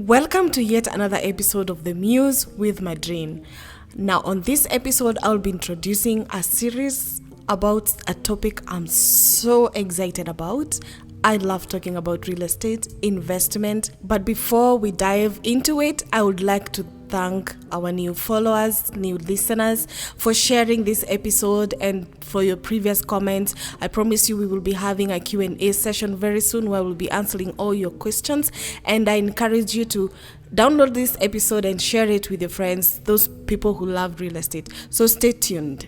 Welcome to yet another episode of The Muse with Madrine. Now, on this episode, I'll be introducing a series about a topic I'm so excited about. I love talking about real estate, investment, but before we dive into it, I would like to thank our new followers, new listeners for sharing this episode and for your previous comments. I promise you we will be having a Q&A session very soon where we'll be answering all your questions, and I encourage you to download this episode and share it with your friends, those people who love real estate. So stay tuned.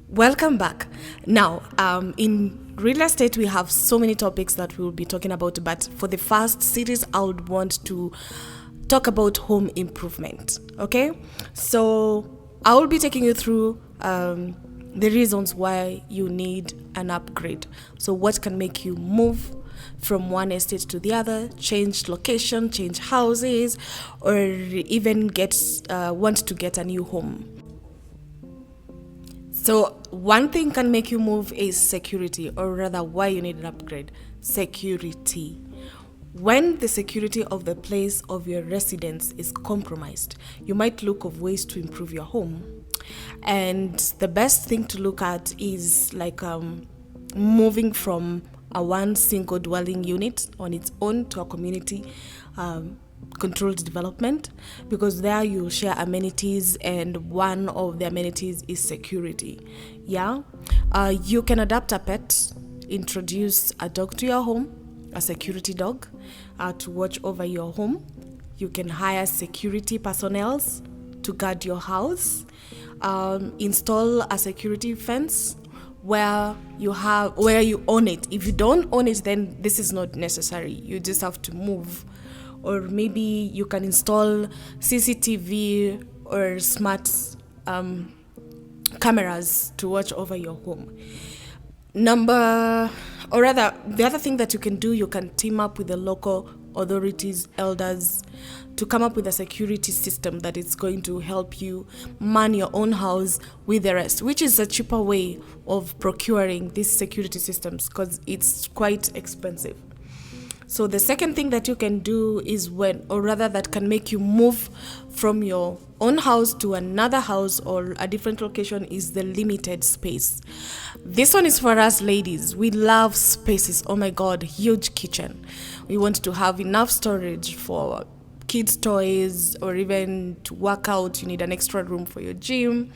Welcome back. Now, in real estate, we have so many topics that we will be talking about, but for the first series, I would want to talk about home improvement. Okay? So, I will be taking you through the reasons why you need an upgrade. So, what can make you move from one estate to the other, change location, change houses, or even want to get a new home. So one thing can make you move is security, or rather why you need an upgrade. Security. When the security of the place of your residence is compromised, you might look of ways to improve your home. And the best thing to look at is like moving from a one single dwelling unit on its own to a community controlled development, because there you share amenities, and one of the amenities is security. You can adopt a pet, introduce a dog to your home, a security dog, to watch over your home. You can hire security personnel to guard your house, install a security fence where you own it. If you don't own it, then this is not necessary. You just have to move. Or maybe you can install CCTV or smart cameras to watch over your home. The other thing that you can do, you can team up with the local authorities, elders, to come up with a security system that is going to help you man your own house with the rest, which is a cheaper way of procuring these security systems because it's quite expensive. So the second thing that you can do is that can make you move from your own house to another house or a different location, is the limited space. This one is for us ladies. We love spaces. Oh my God, huge kitchen. We want to have enough storage for kids' toys, or even to work out. You need an extra room for your gym.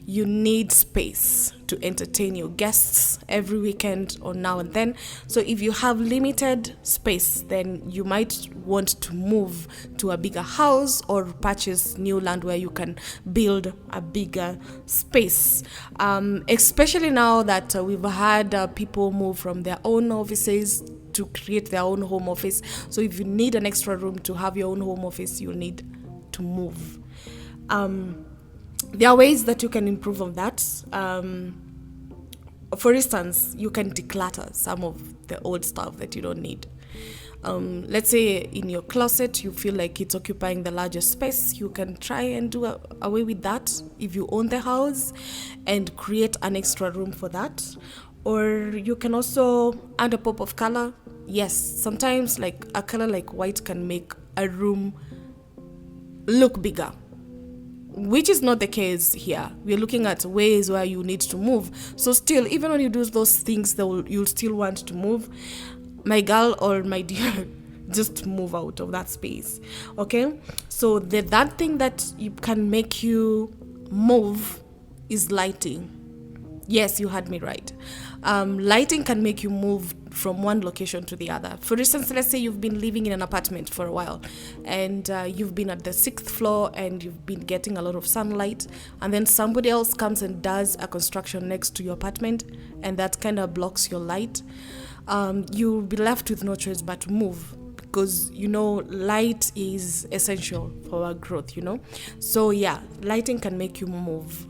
You need space to entertain your guests every weekend or now and then. So if you have limited space, then you might want to move to a bigger house or purchase new land where you can build a bigger space. Especially now that we've had people move from their own offices to create their own home office. So if you need an extra room to have your own home office, you need to move. There are ways that you can improve on that. For instance, you can declutter some of the old stuff that you don't need. Let's say in your closet, you feel like it's occupying the largest space. You can try and do away with that if you own the house and create an extra room for that. Or you can also add a pop of color. Yes, sometimes like a color like white can make a room look bigger, which is not the case here. We're looking at ways where you need to move. So still, even when you do those things, you'll still want to move. My girl or my dear, just move out of that space. Okay? So that thing that you can make you move is lighting. Yes, you heard me right. Lighting can make you move from one location to the other. For instance, let's say you've been living in an apartment for a while, and you've been at the 6th floor and you've been getting a lot of sunlight, and then somebody else comes and does a construction next to your apartment, and that kind of blocks your light. You'll be left with no choice but to move, because light is essential for our growth. So yeah, lighting can make you move.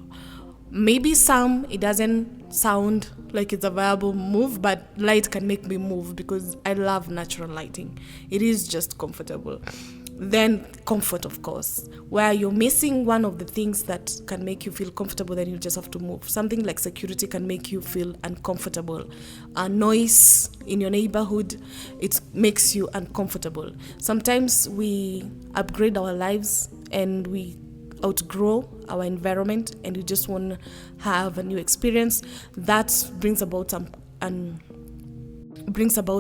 Maybe it doesn't sound like it's a viable move, but light can make me move because I love natural lighting. It is just comfortable. Then comfort, of course, where you're missing one of the things that can make you feel comfortable, then you just have to move. Something like security can make you feel uncomfortable. A noise in your neighborhood, it makes you uncomfortable. Sometimes we upgrade our lives and we outgrow our environment and you just want to have a new experience. That brings about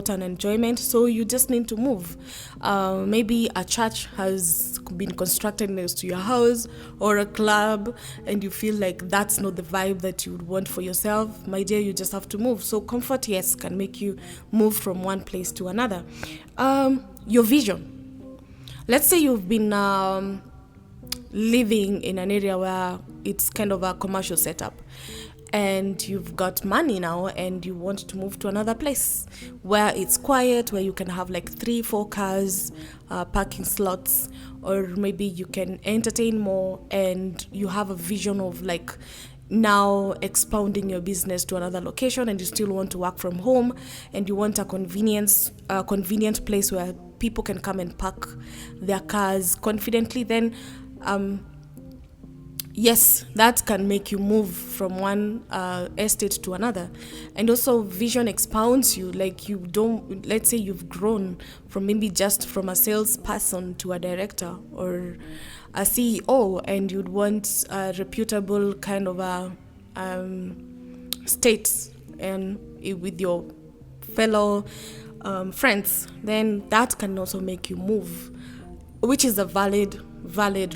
an enjoyment, so you just need to move. Maybe a church has been constructed next to your house, or a club, and you feel like that's not the vibe that you would want for yourself. My dear, you just have to move. So comfort, yes, can make you move from one place to another. Your vision. Let's say you've been living in an area where it's kind of a commercial setup, and you've got money now and you want to move to another place where it's quiet, where you can have like 3-4 cars, parking slots, or maybe you can entertain more, and you have a vision of like now expounding your business to another location, and you still want to work from home, and you want a convenient place where people can come and park their cars confidently. Then yes, that can make you move from one estate to another. And also vision expounds you. Like let's say you've grown from maybe just from a salesperson to a director or a CEO, and you'd want a reputable kind of a state and with your fellow friends. Then that can also make you move, which is a valid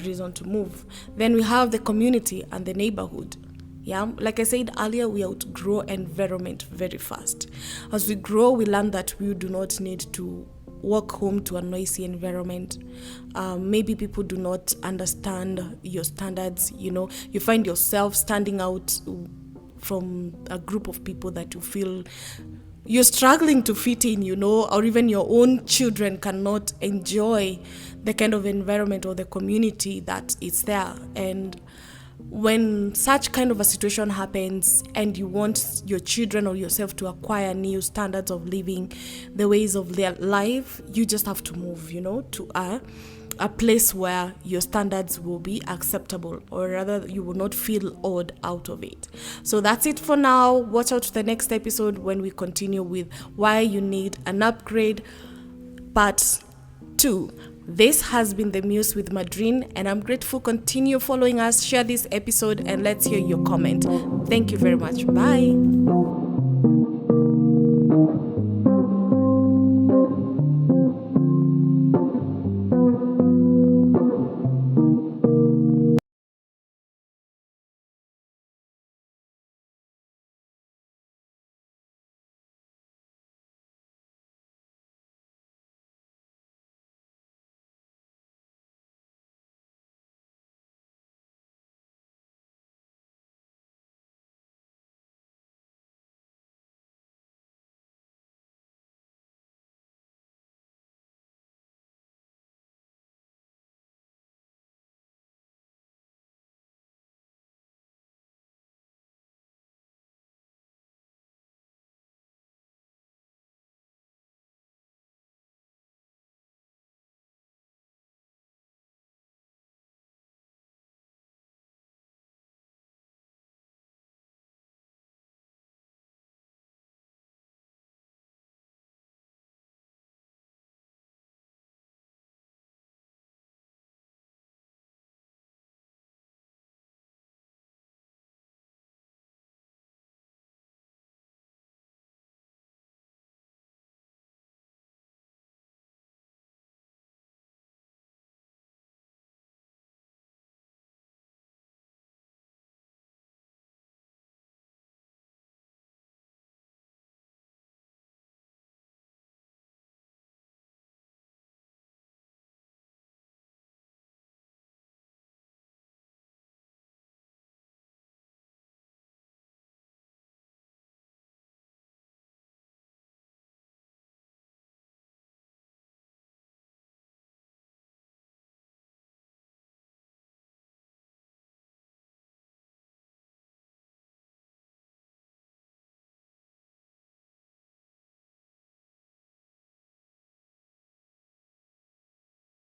reason to move. Then we have the community and the neighborhood. Yeah, like I said earlier, we outgrow environment very fast. As we grow, we learn that we do not need to walk home to a noisy environment. Maybe people do not understand your standards. You find yourself standing out from a group of people that you feel you're struggling to fit in, or even your own children cannot enjoy the kind of environment or the community that is there. And when such kind of a situation happens and you want your children or yourself to acquire new standards of living, the ways of their life, you just have to move, to a place where your standards will be acceptable, or rather you will not feel odd out of it. So that's it for now. Watch out for the next episode when we continue with why you need an upgrade, part 2. This has been The Muse with Madrine, and I'm grateful. Continue following us, share this episode, and let's hear your comment. Thank you very much. Bye.